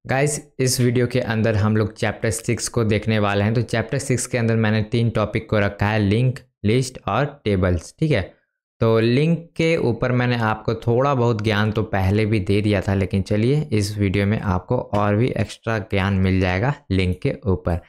Guys, इस video के अंदर हम लोग चैप्टर 6 को देखने वाले हैं। तो चैप्टर 6 के अंदर मैंने 3 टॉपिक को रखा है, लिंक, लिस्ट और टेबल्स। ठीक है, तो लिंक के ऊपर मैंने आपको थोड़ा बहुत ज्ञान तो पहले भी दे दिया था, लेकिन चलिए इस वीडियो में आपको और भी एक्स्ट्रा ज्ञान मिल जाएगा लिंक के ऊपर।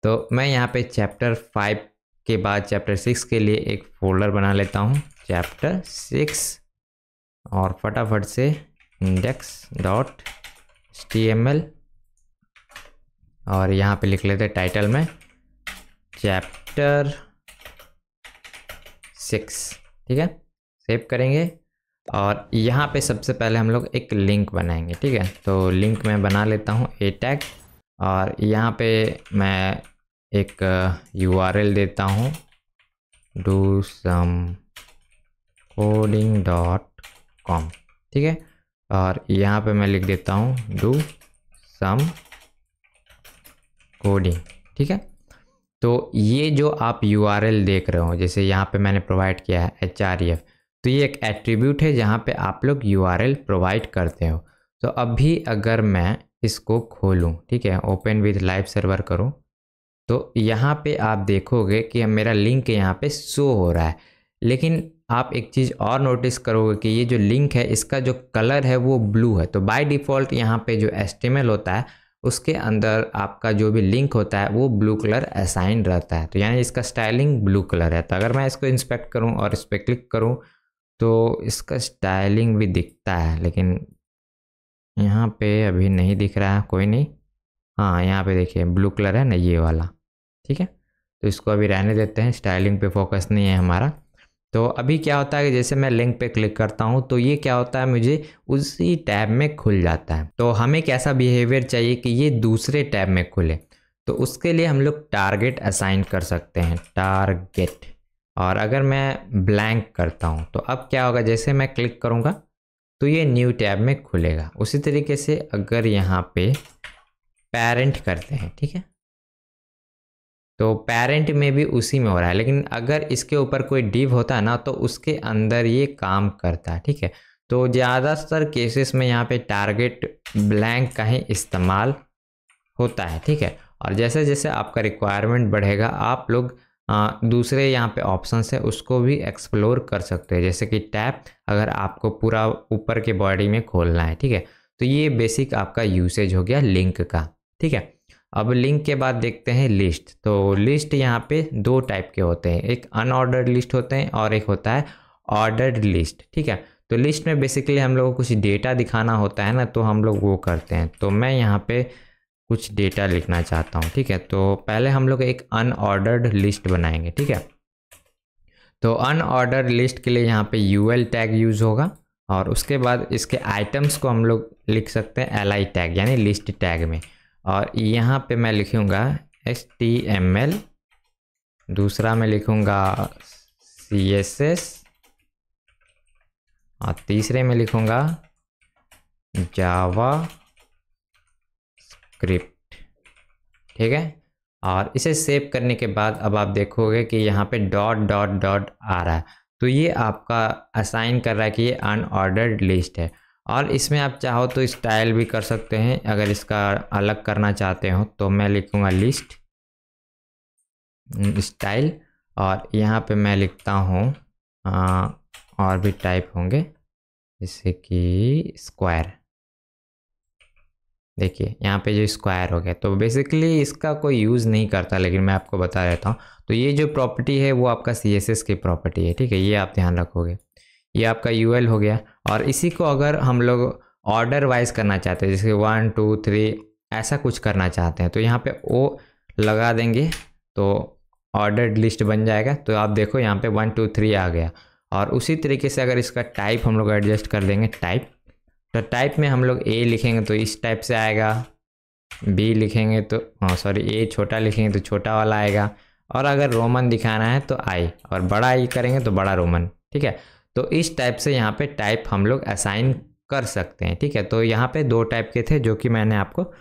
तो मैं यहाँ पे चैप्टर 5 के बाद चैप्टर 6 के लिए एक फोल्डर बना लेता हूँ, चैप्टर 6, और फटाफट से index.html और यहाँ पे लिख लेते हैं टाइटल में चैप्टर 6। ठीक है, सेव करेंगे और यहाँ पे सबसे पहले हम लोग एक लिंक बनाएंगे। ठीक है, तो लिंक मैं बना लेता हूँ ए टैग, और यहाँ पे मैं एक URL देता हूँ dosomecoding.com। ठीक है, और यहाँ पे मैं लिख देता हूँ डू सम कोडिंग। ठीक है, तो ये जो आप URL देख रहे हो, जैसे यहाँ पे मैंने प्रोवाइड किया है href, तो ये एक एट्रीब्यूट है जहाँ पे आप लोग URL प्रोवाइड करते हो। तो अभी अगर मैं इसको खोलूँ, ठीक है, ओपन विद लाइव सर्वर करूँ, तो यहाँ पे आप देखोगे कि मेरा लिंक यहाँ पे शो हो रहा है। लेकिन आप एक चीज़ और नोटिस करोगे कि ये जो लिंक है इसका जो कलर है वो ब्लू है। तो बाय डिफ़ॉल्ट यहाँ पे जो HTML होता है उसके अंदर आपका जो भी लिंक होता है वो ब्लू कलर असाइन रहता है, तो यानी इसका स्टाइलिंग ब्लू कलर है। तो अगर मैं इसको इंस्पेक्ट करूँ और इस पर क्लिक करूँ तो इसका स्टाइलिंग भी दिखता है, लेकिन यहाँ पे अभी नहीं दिख रहा है। कोई नहीं, हाँ यहाँ पे देखिए ब्लू कलर है ना, ये वाला। ठीक है, तो इसको अभी रहने देते हैं, स्टाइलिंग पे फोकस नहीं है हमारा। तो अभी क्या होता है कि जैसे मैं लिंक पे क्लिक करता हूँ तो ये क्या होता है, मुझे उसी टैब में खुल जाता है। तो हमें कैसा बिहेवियर चाहिए कि ये दूसरे टैब में खुले, तो उसके लिए हम लोग टारगेट असाइन कर सकते हैं, टारगेट। और अगर मैं ब्लैंक करता हूँ तो अब क्या होगा, जैसे मैं क्लिक करूँगा तो ये न्यू टैब में खुलेगा। उसी तरीके से अगर यहाँ पे पेरेंट करते हैं, ठीक है, तो पेरेंट में भी उसी में हो रहा है, लेकिन अगर इसके ऊपर कोई डिव होता है ना तो उसके अंदर ये काम करता है। ठीक है, तो ज़्यादातर केसेस में यहाँ पे टारगेट ब्लैंक का ही इस्तेमाल होता है। ठीक है, और जैसे जैसे आपका रिक्वायरमेंट बढ़ेगा आप लोग दूसरे यहाँ पे ऑप्शंस है उसको भी एक्सप्लोर कर सकते हैं, जैसे कि टैब अगर आपको पूरा ऊपर के बॉडी में खोलना है। ठीक है, तो ये बेसिक आपका यूसेज हो गया लिंक का। ठीक है, अब लिंक के बाद देखते हैं लिस्ट। तो लिस्ट यहाँ पे 2 टाइप के होते हैं, एक अनऑर्डर्ड लिस्ट होते हैं और एक होता है ऑर्डर्ड लिस्ट। ठीक है, तो लिस्ट में बेसिकली हम लोग को कुछ डेटा दिखाना होता है ना, तो हम लोग वो करते हैं। तो मैं यहाँ पे कुछ डेटा लिखना चाहता हूँ। ठीक है, तो पहले हम लोग एक अनऑर्डर्ड लिस्ट बनाएंगे। ठीक है, तो अनऑर्डर्ड लिस्ट के लिए यहाँ पे UL टैग यूज़ होगा, और उसके बाद इसके आइटम्स को हम लोग लिख सकते हैं LI टैग यानी लिस्ट टैग में, और यहाँ पे मैं लिखूँगा HTML, दूसरा मैं लिखूँगा CSS, और तीसरे में लिखूँगा जावा स्क्रिप्ट। ठीक है, और इसे सेव करने के बाद अब आप देखोगे कि यहाँ पे डॉट डॉट डॉट आ रहा है, तो ये आपका असाइन कर रहा है कि ये अनऑर्डर्ड लिस्ट है। और इसमें आप चाहो तो स्टाइल भी कर सकते हैं, अगर इसका अलग करना चाहते हो तो मैं लिखूँगा लिस्ट स्टाइल, और यहाँ पे मैं लिखता हूँ और भी टाइप होंगे, जैसे कि स्क्वायर। देखिए यहाँ पे जो स्क्वायर हो गया, तो बेसिकली इसका कोई यूज़ नहीं करता, लेकिन मैं आपको बता देता हूँ। तो ये जो प्रॉपर्टी है वो आपका CSS की प्रॉपर्टी है। ठीक है, ये आप ध्यान रखोगे। ये आपका UL हो गया, और इसी को अगर हम लोग ऑर्डर वाइज करना चाहते हैं, जैसे 1 2 3 ऐसा कुछ करना चाहते हैं, तो यहाँ पे O लगा देंगे तो ऑर्डर्ड लिस्ट बन जाएगा। तो आप देखो यहाँ पे 1 2 3 आ गया। और उसी तरीके से अगर इसका टाइप हम लोग एडजस्ट कर देंगे, टाइप, तो टाइप में हम लोग A लिखेंगे तो इस टाइप से आएगा, B लिखेंगे तो A छोटा लिखेंगे तो छोटा वाला आएगा, और अगर रोमन दिखाना है तो I, और बड़ा I करेंगे तो बड़ा रोमन। ठीक है, तो इस टाइप से यहाँ पे टाइप हम लोग असाइन कर सकते हैं। ठीक है, तो यहाँ पे 2 टाइप के थे जो कि मैंने आपको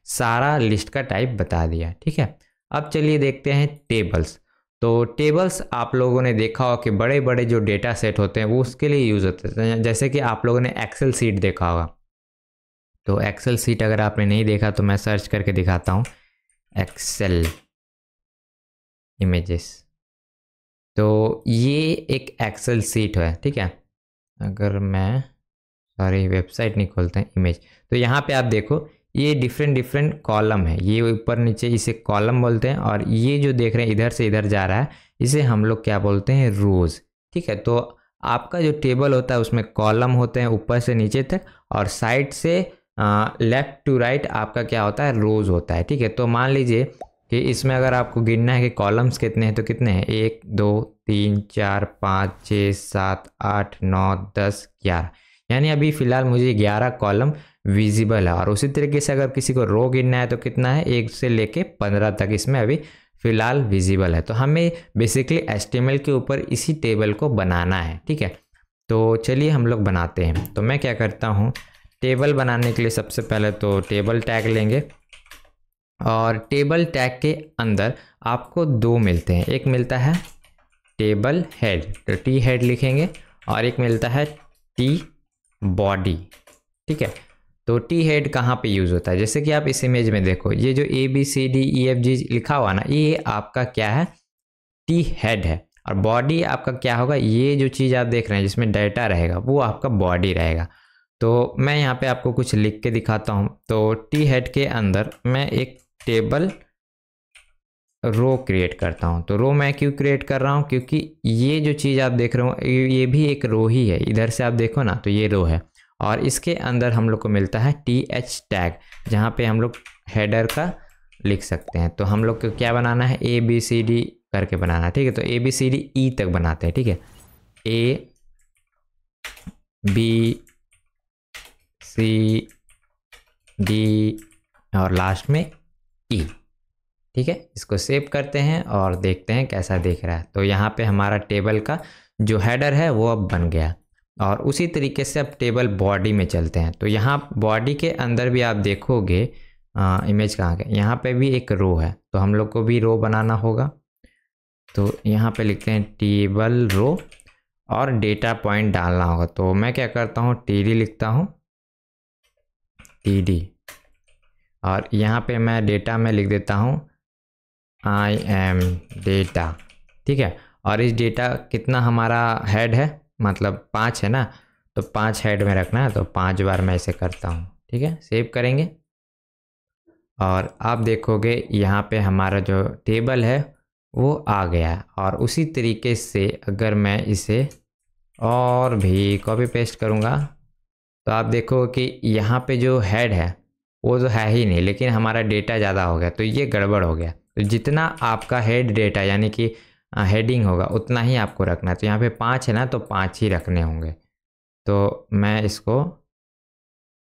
सारा लिस्ट का टाइप बता दिया। ठीक है, अब चलिए देखते हैं टेबल्स। तो टेबल्स आप लोगों ने देखा हो कि बड़े बड़े जो डेटा सेट होते हैं वो उसके लिए यूज़ होते हैं। जैसे कि आप लोगों ने एक्सेल सीट देखा होगा, तो एक्सेल सीट अगर आपने नहीं देखा तो मैं सर्च करके दिखाता हूँ, एक्सेल इमेजेस। तो ये एक एक्सेल सीट है, ठीक है। अगर मैं सॉरी वेबसाइट नहीं खोलते हैं, इमेज, तो यहाँ पे आप देखो ये डिफरेंट कॉलम है, ये ऊपर नीचे इसे कॉलम बोलते हैं, और ये जो देख रहे हैं इधर से इधर जा रहा है इसे हम लोग क्या बोलते हैं, रोज, ठीक है। तो आपका जो टेबल होता है उसमें कॉलम होते हैं ऊपर से नीचे तक, और साइड से लेफ्ट टू राइट आपका क्या होता है, रोज होता है, ठीक है। तो मान लीजिए कि इसमें अगर आपको गिनना है कि कॉलम्स कितने हैं, तो कितने हैं, 1 2 3 4 5 6 7 8 9 10 11, यानी अभी फ़िलहाल मुझे 11 कॉलम विजिबल है। और उसी तरीके से अगर किसी को रो गिनना है तो कितना है, 1 से लेके 15 तक इसमें अभी फ़िलहाल विजिबल है। तो हमें बेसिकली HTML के ऊपर इसी टेबल को बनाना है, ठीक है। तो चलिए हम लोग बनाते हैं। तो मैं क्या करता हूँ, टेबल बनाने के लिए सबसे पहले तो टेबल टैग लेंगे, और टेबल टैग के अंदर आपको दो मिलते हैं, एक मिलता है टेबल हेड, तो टी हेड लिखेंगे, और एक मिलता है टी बॉडी, ठीक है। तो टी हेड कहाँ पे यूज़ होता है, जैसे कि आप इस इमेज में देखो, ये जो ABCDEFG लिखा हुआ ना, ये आपका क्या है, टी हेड है। और बॉडी आपका क्या होगा, ये जो चीज़ आप देख रहे हैं जिसमें डाटा रहेगा वो आपका बॉडी रहेगा। तो मैं यहाँ पे आपको कुछ लिख के दिखाता हूँ। तो टी हेड के अंदर मैं एक टेबल रो क्रिएट करता हूँ। तो रो मैं क्यों क्रिएट कर रहा हूँ, क्योंकि ये जो चीज़ आप देख रहे हो ये भी एक रो ही है, इधर से आप देखो ना तो ये रो है, और इसके अंदर हम लोग को मिलता है TH टैग, जहाँ पे हम लोग हेडर का लिख सकते हैं। तो हम लोग को क्या बनाना है, ABCD करके बनाना है, ठीक है। तो ABCDE तक बनाते हैं, ठीक है, ABCD और लास्ट में E, ठीक है। इसको सेव करते हैं और देखते हैं कैसा दिख रहा है। तो यहाँ पे हमारा टेबल का जो हेडर है वो अब बन गया। और उसी तरीके से अब टेबल बॉडी में चलते हैं। तो यहाँ बॉडी के अंदर भी आप देखोगे, इमेज कहाँ गया, यहाँ पे भी एक रो है, तो हम लोग को भी रो बनाना होगा। तो यहाँ पे लिखते हैं टेबल रो, और डेटा पॉइंट डालना होगा। तो मैं क्या करता हूँ, TD लिखता हूँ, TD, और यहाँ पे मैं डेटा में लिख देता हूँ I am डेटा, ठीक है। और इस डेटा कितना हमारा हेड है, मतलब 5 है ना, तो 5 हेड में रखना है, तो 5 बार मैं इसे करता हूँ, ठीक है। सेव करेंगे और आप देखोगे यहाँ पे हमारा जो टेबल है वो आ गया है। और उसी तरीके से अगर मैं इसे और भी कॉपी पेस्ट करूँगा तो आप देखो कि यहाँ पे जो हेड है वो तो है ही नहीं, लेकिन हमारा डेटा ज़्यादा हो गया, तो ये गड़बड़ हो गया। तो जितना आपका हेड डेटा यानी कि हेडिंग होगा उतना ही आपको रखना है। तो यहाँ पे 5 है ना, तो 5 ही रखने होंगे। तो मैं इसको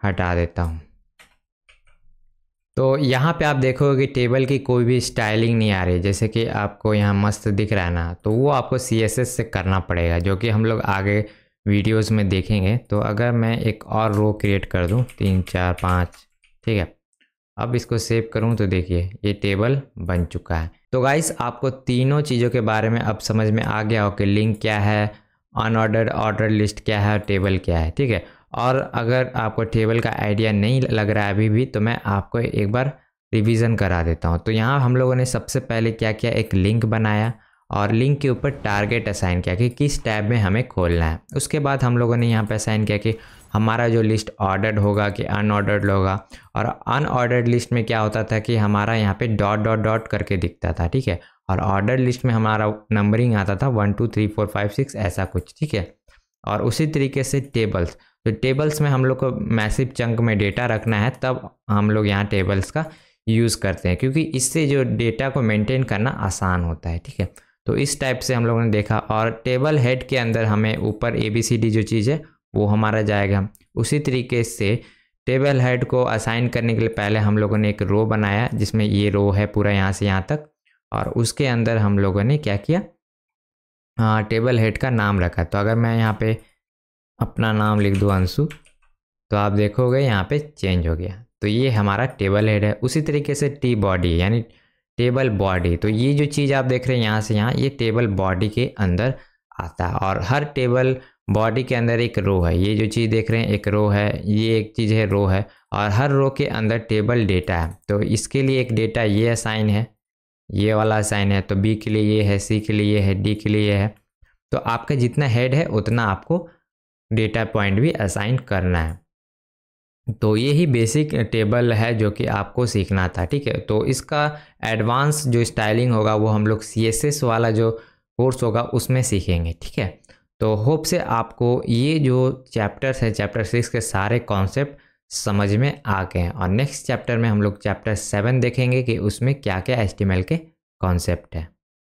हटा देता हूँ। तो यहाँ पे आप देखोगे कि टेबल की कोई भी स्टाइलिंग नहीं आ रही, जैसे कि आपको यहाँ मस्त दिख रहा है ना, तो वो आपको CSS से करना पड़ेगा, जो कि हम लोग आगे वीडियोस में देखेंगे। तो अगर मैं एक और रो क्रिएट कर दूँ 3 4 5, ठीक है, अब इसको सेव करूँ तो देखिए ये टेबल बन चुका है। तो गाइस आपको तीनों चीज़ों के बारे में अब समझ में आ गया हो कि लिंक क्या है, अनऑर्डर्ड ऑर्डर लिस्ट क्या है, टेबल क्या है, ठीक है। और अगर आपको टेबल का आइडिया नहीं लग रहा है अभी भी, तो मैं आपको एक बार रिवीजन करा देता हूँ। तो यहाँ हम लोगों ने सबसे पहले क्या किया, एक लिंक बनाया, और लिंक के ऊपर टारगेट असाइन किया कि किस टैब में हमें खोलना है। उसके बाद हम लोगों ने यहाँ पे असाइन किया कि हमारा जो लिस्ट ऑर्डर्ड होगा कि अनऑर्डर्ड होगा। और अनऑर्डर्ड लिस्ट में क्या होता था कि हमारा यहाँ पे डॉट डॉट डॉट करके दिखता था, ठीक है। और ऑर्डर लिस्ट में हमारा नंबरिंग आता था 1 2 3 4 5 6 ऐसा कुछ, ठीक है। और उसी तरीके से टेबल्स, तो टेबल्स में हम लोग को मैसिव चंक में डेटा रखना है, तब हम लोग यहाँ टेबल्स का यूज़ करते हैं, क्योंकि इससे जो डेटा को मेंटेन करना आसान होता है, ठीक है। तो इस टाइप से हम लोगों ने देखा। और टेबल हेड के अंदर हमें ऊपर ABCD जो चीज़ है वो हमारा जाएगा। उसी तरीके से टेबल हेड को असाइन करने के लिए पहले हम लोगों ने एक रो बनाया जिसमें ये रो है पूरा यहाँ से यहाँ तक, और उसके अंदर हम लोगों ने क्या किया, टेबल हेड का नाम रखा। तो अगर मैं यहाँ पे अपना नाम लिख दूँ अंशु, तो आप देखोगे यहाँ पे चेंज हो गया। तो ये हमारा टेबल हेड है। उसी तरीके से टी बॉडी यानी टेबल बॉडी। तो ये जो चीज़ आप देख रहे हैं यहाँ से यहाँ, ये टेबल बॉडी के अंदर आता है और हर टेबल बॉडी के अंदर एक रो है। ये जो चीज़ देख रहे हैं एक रो है, ये एक चीज़ है रो है, और हर रो के अंदर टेबल डेटा है। तो इसके लिए एक डेटा ये असाइन है, ये वाला असाइन है, तो बी के लिए ये है, सी के लिए ये है, डी के लिए ये है। तो आपका जितना हेड है उतना आपको डेटा पॉइंट भी असाइन करना है। तो ये ही बेसिक टेबल है जो कि आपको सीखना था, ठीक है। तो इसका एडवांस जो स्टाइलिंग होगा वो हम लोग CSS वाला जो कोर्स होगा उसमें सीखेंगे, ठीक है। तो होप से आपको ये जो चैप्टर्स है, चैप्टर 6 के सारे कॉन्सेप्ट समझ में आ गए हैं। और नेक्स्ट चैप्टर में हम लोग चैप्टर 7 देखेंगे कि उसमें क्या क्या HTML के कॉन्सेप्ट है।